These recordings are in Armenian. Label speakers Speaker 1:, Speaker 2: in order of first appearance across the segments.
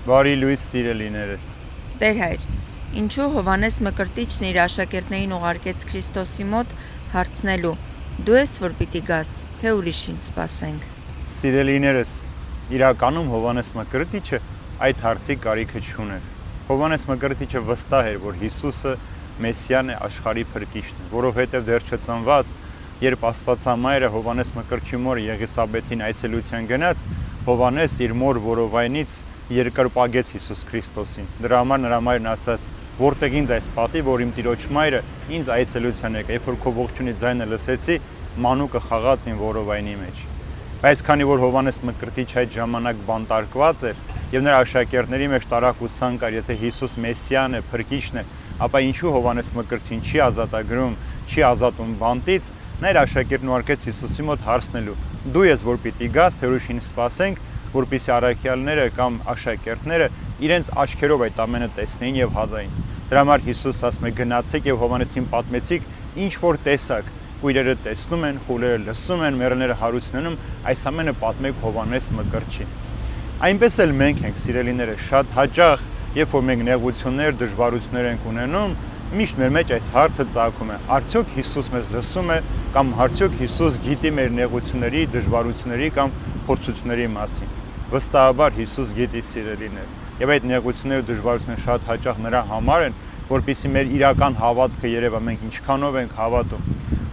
Speaker 1: Բարի լույս սիրելիներս։
Speaker 2: Տեր հայր, ինչու Հովանես Մկրտիչն իր աշակերտներին ուղարկեց Քրիստոսի մոտ հարցնելու. դու ես որ պիտի գաս, թե ուրիշին սպասենք։
Speaker 1: Սիրելիներս, իրականում Հովանես Մկրտիչը այդ հարցի կարիքը չուներ։ Հովանես Մկրտիչը վստահ էր, որ Հիսուսը Մեսիան է, աշխարհի փրկիչն է, որովհետև դեռ չծնված, երբ Աստվածամայրը Հովանես Մկրտչի մոր Եղիսաբեթին այցելության գնաց, Հովանես իր մոր որովայնից երկրպագեց Հիսուս Քրիստոսին։ Դրա համար նրա մայրն ասաց. որտեղ ինձ այս պատի, որ իմ տիրոջ մայրը ինձ այցելության եկա, երբ որ քո ողջունի ձայնը լսեցի, մանուկը խաղաց իմ որովայնի մեջ։ Բայց քանի որ Հովանես Մկրտիչը այդ ժամանակ բանտարկված էր եւ նրա աշակերտների մեջ տարակուսան կար, եթե Հիսուս Մեսիան է, փրկիչն է, ապա ինչու Հովանես Մկրտչին չի ազատագրում, չի ազատում բանտից, նա իր աշակերտն ուղարկեց Հիսուսի մոտ հարցնելու. դու ես որ պիտի գաս, թե ուրիշին սպասենք, որպեսզի առաքյալները կամ աշակերտները իրենց աչքերով այդ ամենը տեսնեին եւ հազային։ Դրա համար Հիսուս ասում է գնացեք եւ Հովանեսին պատմեցիք, ինչ որ տեսակ, կույրերը տեսնում են, խուլերը լսում են, մեռելները հարուցնում, այս ամենը պատմեք Հովանես Մկրտչին։ Այնպես էլ մենք ենք, սիրելիները, շատ հաճախ, երբ որ մենք նեղություններ, դժվարություններ ենք ունենում, միշտ մեր մեջ այս հարցը ծագում է. արդյոք Հիսուս մեզ լսում է կամ արդյոք Հիսուս գիտի մեր նեղությունների, դժվարությունների կամ փորձությունների մասին։ Վստահաբար Հիսուս գիտի, սիրելիներ, եւ այդ նեղությունները ու դժվարությունները շատ հաճախ նրա համար են, որպեսզի մեր իրական հավատքը երևա, մենք ինչքանով ենք հավատում։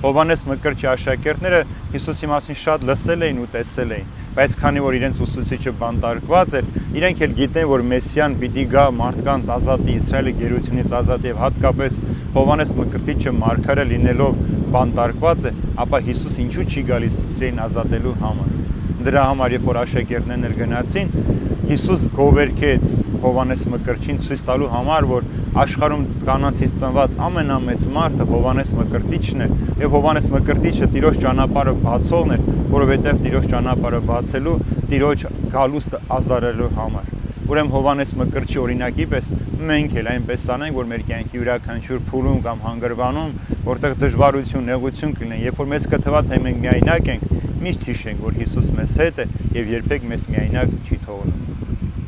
Speaker 1: Հովանես Մկրտչի աշակերտները Հիսուսի մասին շատ լսել էին ու տեսել էին, բայց քանի որ իրենց ուսուցիչը բանտարկված էր, իրենք էլ գիտեն, որ Մեսիան պիտի գա մարդկանց ազատի, Իսրայելը գերությունից ազատի, եւ հատկապես Հովանես Մկրտիչը մարգարե լինելով բանտարկված է, ապա Հիսուս ինչու չի գալիս Իսրայելին ազատելու համար։ Դրա համար, երբ որ աշակերտներն գնացին, Հիսուս գովերքեց Հովանես Մկրտչին ցույց տալու համար, որ աշխարհում կանանցից ծնված ամենամեծ մարդը Հովանես Մկրտիչն է, եւ Հովանես Մկրտիչը Տիրոջ ճանապարհը բացողն էր, որովհետեւ Տիրոջ ճանապարհը բացելու, Տիրոջ գալուստը ազդարելու համար։ Ուրեմն Հովանես Մկրտչի օրինակի պես մենք էլ այնպես անենք, որ մեր կյանքի յուրաքանչյուր փուլում կամ հանգրվանում, որտեղ դժվարություն, նեղություն կլինեն, երբ որ մեզ կթվա, թե մենք միայնակ ենք, միշտ հիշենք, որ Հիսուս մեզ հետ է եւ երբեք մեզ միայնակ չի թողնում։